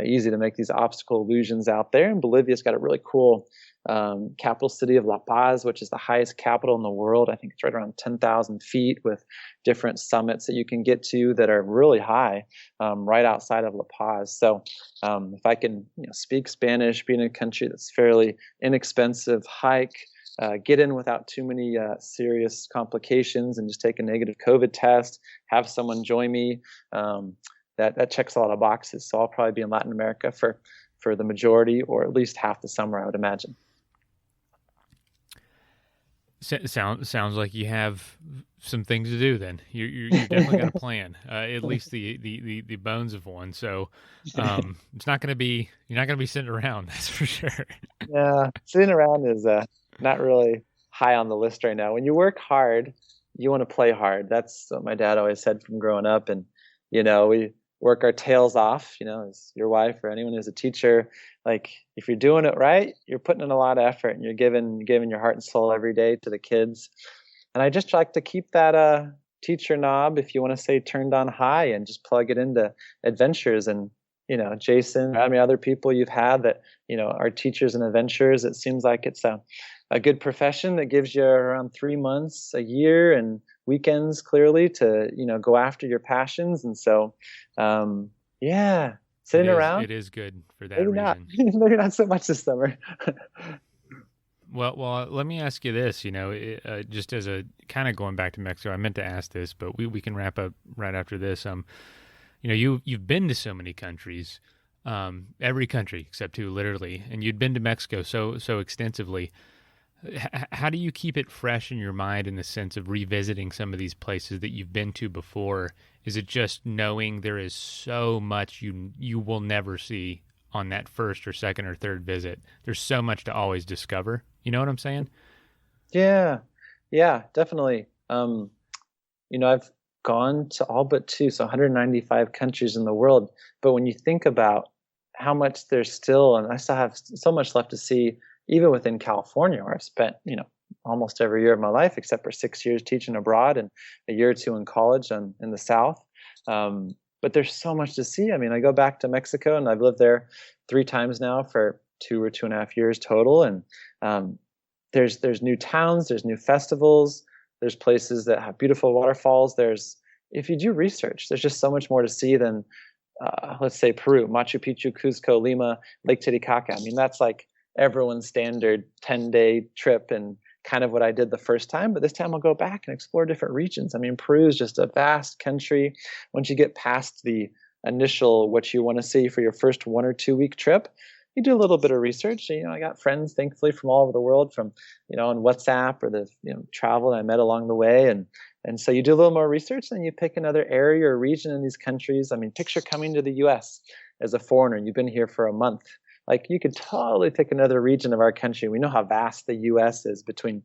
easy to make these optical illusions out there. And Bolivia's got a really cool capital city of La Paz, which is the highest capital in the world. I think it's right around 10,000 feet, with different summits that you can get to that are really high, right outside of La Paz. So if I can speak Spanish, be in a country that's fairly inexpensive, hike, get in without too many serious complications, and just take a negative COVID test, have someone join me, that checks a lot of boxes. So I'll probably be in Latin America for the majority, or at least half the summer, I would imagine. Sounds like you have some things to do. Then you definitely got a plan, at least the bones of one. So it's not going to be, you're not going to be sitting around. That's for sure. Yeah, sitting around is not really high on the list right now. When you work hard, you want to play hard. That's what my dad always said from growing up. And we work our tails off, as your wife or anyone who's a teacher. Like, if you're doing it right, you're putting in a lot of effort and you're giving your heart and soul every day to the kids. And I just like to keep that teacher knob, if you want to say, turned on high, and just plug it into adventures. And Jason, how many other people you've had that are teachers and adventurers? It seems like it's a good profession that gives you around 3 months a year and weekends, clearly, to go after your passions. And so sitting around, it is good for that maybe reason. Maybe not so much this summer. Well, let me ask you this, just as a kind of going back to Mexico, I meant to ask this, but we can wrap up right after this. You've been to so many countries, every country except two, literally, and you'd been to Mexico so extensively. How do you keep it fresh in your mind in the sense of revisiting some of these places that you've been to before? Is it just knowing there is so much you will never see on that first or second or third visit? There's so much to always discover. You know what I'm saying? Yeah, definitely. I've gone to all but two, so 195 countries in the world. But when you think about how much there's still, and I still have so much left to see, even within California, where I've spent, almost every year of my life, except for 6 years teaching abroad and a year or two in college in the South. But there's so much to see. I mean, I go back to Mexico, and I've lived there 3 times now for 2 or 2.5 years total. And there's new towns, there's new festivals, there's places that have beautiful waterfalls. If you do research, there's just so much more to see than, let's say, Peru, Machu Picchu, Cuzco, Lima, Lake Titicaca. I mean, that's like everyone's standard 10-day trip, and kind of what I did the first time. But this time I'll go back and explore different regions. I mean, Peru is just a vast country. Once you get past the initial what you want to see for your first 1 or 2 week trip, you do a little bit of research. I got friends, thankfully, from all over the world, from on WhatsApp or the travel that I met along the way, and so you do a little more research, and you pick another area or region in these countries. I mean, picture coming to the U.S. as a foreigner. You've been here for a month. Like, you could totally pick another region of our country. We know how vast the U.S. is, between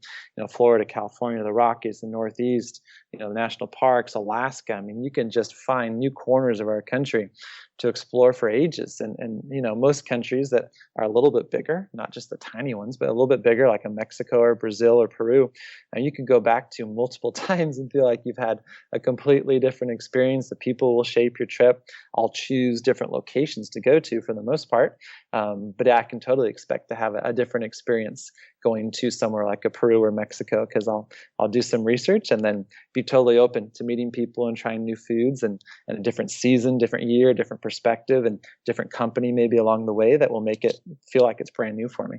Florida, California, the Rockies, the Northeast, the national parks, Alaska. I mean, you can just find new corners of our country to explore for ages. And most countries that are a little bit bigger, not just the tiny ones, but a little bit bigger, like a Mexico or Brazil or Peru, and you can go back to multiple times and feel like you've had a completely different experience. The people will shape your trip. I'll choose different locations to go to for the most part. But I can totally expect to have a different experience going to somewhere like a Peru or Mexico, because I'll do some research and then be totally open to meeting people and trying new foods, and a different season, different year, different perspective, and different company maybe along the way that will make it feel like it's brand new for me.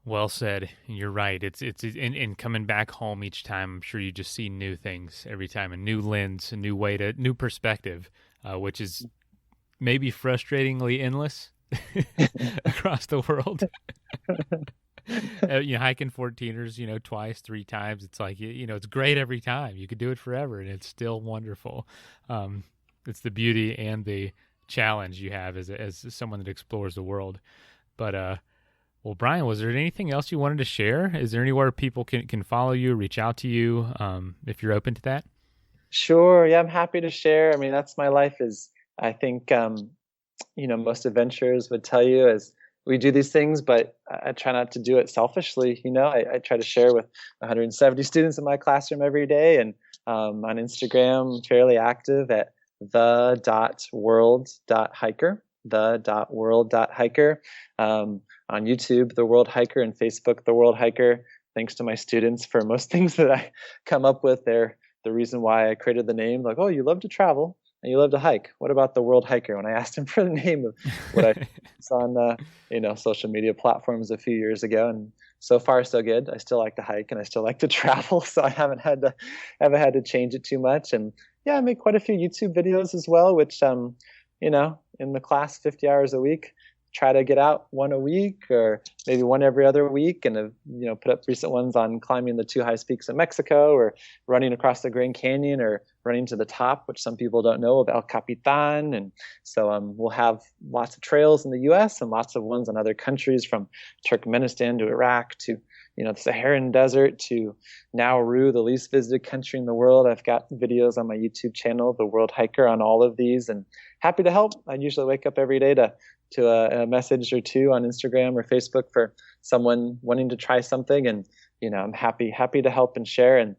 Well said. You're right. It's in coming back home each time, I'm sure you just see new things every time, a new lens, a new new perspective, which is maybe frustratingly endless across the world. Hiking 14ers, twice, 3 times. It's like, it's great every time. You could do it forever, and it's still wonderful. It's the beauty and the challenge you have as someone that explores the world. But, well, Brian, was there anything else you wanted to share? Is there anywhere people can follow you, reach out to you, if you're open to that? Sure. Yeah, I'm happy to share. I mean, that's my life. Is, I think, most adventurers would tell you, as we do these things, but I try not to do it selfishly. I try to share with 170 students in my classroom every day, and on Instagram, fairly active at the.world.hiker, the.world.hiker, on YouTube, The World Hiker, and Facebook, The World Hiker. Thanks to my students for most things that I come up with. They're the reason why I created the name. Like, oh, you love to travel and you love to hike. What about The World Hiker? When I asked him for the name of what I saw on social media platforms a few years ago, and so far so good. I still like to hike and I still like to travel, so I haven't had to change it too much. And yeah, I make quite a few YouTube videos as well, which in the class 50 hours a week, try to get out 1 a week or maybe 1 every other week, and put up recent ones on climbing the 2 highest peaks in Mexico, or running across the Grand Canyon, or running to the top, which some people don't know, of El Capitan. And so we'll have lots of trails in the U.S. and lots of ones in other countries, from Turkmenistan to Iraq to the Saharan desert to Nauru, the least visited country in the world. I've got videos on my YouTube channel, The World Hiker, on all of these, and happy to help. I usually wake up every day to a message or two on Instagram or Facebook for someone wanting to try something, and I'm happy to help and share. And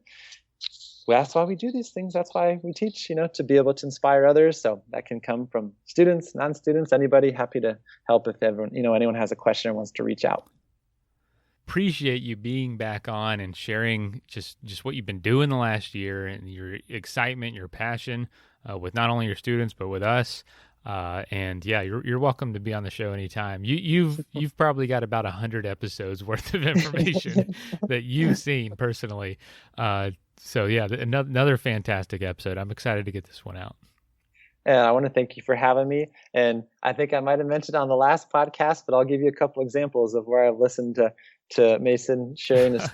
that's why we do these things. That's why we teach, to be able to inspire others. So that can come from students, non-students, anybody. Happy to help if anyone has a question or wants to reach out. Appreciate you being back on and sharing just what you've been doing the last year and your excitement, your passion with not only your students but with us. And yeah, you're welcome to be on the show anytime. You've probably got about 100 episodes worth of information that you've seen personally. So yeah, another fantastic episode. I'm excited to get this one out. And I want to thank you for having me. And I think I might have mentioned on the last podcast, but I'll give you a couple examples of where I've listened to Mason sharing his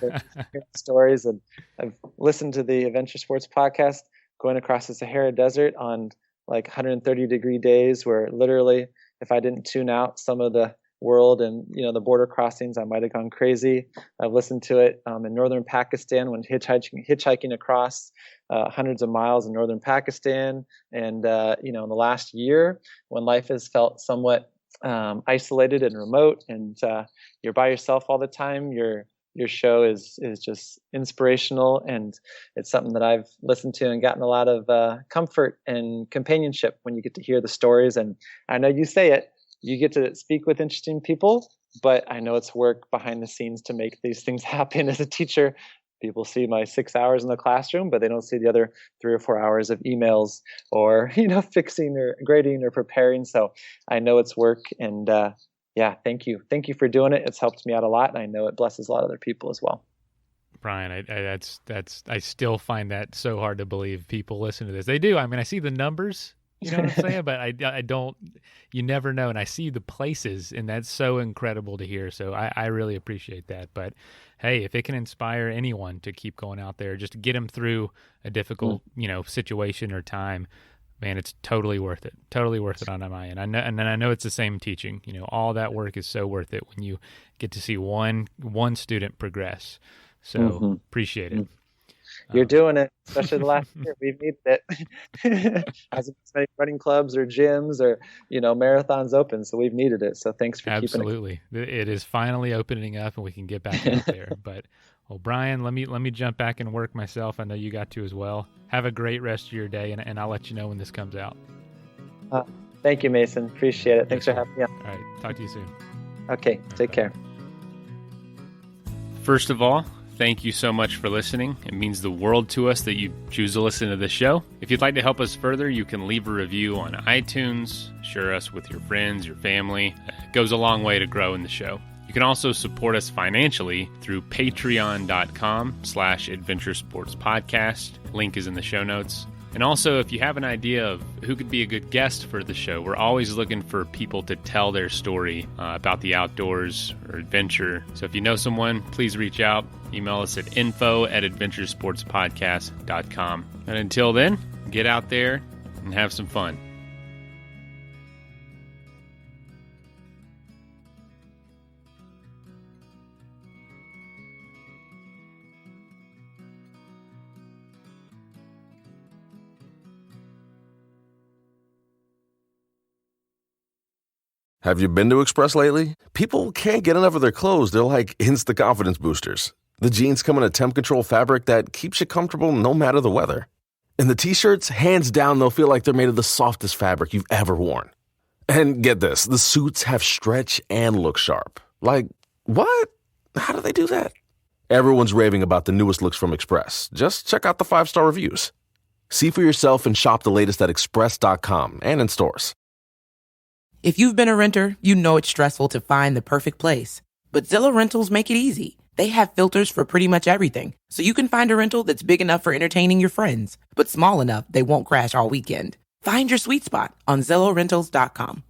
stories. And I've listened to the Adventure Sports podcast going across the Sahara Desert on like 130-degree days where literally if I didn't tune out some of the world and the border crossings, I might have gone crazy. I've listened to it in northern Pakistan when hitchhiking across hundreds of miles in northern Pakistan, and in the last year when life has felt somewhat isolated and remote, and you're by yourself all the time. Your show is just inspirational, and it's something that I've listened to and gotten a lot of comfort and companionship when you get to hear the stories. And I know you say it. You get to speak with interesting people, but I know it's work behind the scenes to make these things happen. As a teacher, people see my 6 hours in the classroom, but they don't see the other 3 or 4 hours of emails or, fixing or grading or preparing. So I know it's work, and thank you. Thank you for doing it. It's helped me out a lot, and I know it blesses a lot of other people as well. Brian, I still find that so hard to believe people listen to this. They do. I mean, I see the numbers. You know what I'm saying? But I don't, you never know. And I see the places, and that's so incredible to hear. So I really appreciate that. But hey, if it can inspire anyone to keep going out there, just to get them through a difficult, situation or time, man, it's totally worth it. Totally worth it on my end. I know it's the same teaching. All that work is so worth it when you get to see one student progress. So appreciate it. You're doing it, especially the last year. We've needed it. Hasn't been many running clubs or gyms or marathons open, so we've needed it. So thanks for keeping it. Absolutely, it is finally opening up, and we can get back out there. But Brian, let me jump back and work myself. I know you got to as well. Have a great rest of your day, and I'll let you know when this comes out. Thank you, Mason. Appreciate it. Thanks for having me on. All right, talk to you soon. Okay, take care. First of all, thank you so much for listening. It means the world to us that you choose to listen to this show. If you'd like to help us further, you can leave a review on iTunes, share us with your friends, your family. It goes a long way to grow in the show. You can also support us financially through patreon.com/adventuresportspodcast. Link is in the show notes. And also, if you have an idea of who could be a good guest for the show, we're always looking for people to tell their story about the outdoors or adventure. So if you know someone, please reach out. Email us at info@adventuresportspodcast.com. And until then, get out there and have some fun. Have you been to Express lately? People can't get enough of their clothes. They're like instant confidence boosters. The jeans come in a temp control fabric that keeps you comfortable no matter the weather. And the t-shirts, hands down, they'll feel like they're made of the softest fabric you've ever worn. And get this, the suits have stretch and look sharp. Like, what? How do they do that? Everyone's raving about the newest looks from Express. Just check out the 5-star reviews. See for yourself and shop the latest at express.com and in stores. If you've been a renter, you know it's stressful to find the perfect place. But Zillow Rentals make it easy. They have filters for pretty much everything, so you can find a rental that's big enough for entertaining your friends, but small enough they won't crash all weekend. Find your sweet spot on ZillowRentals.com.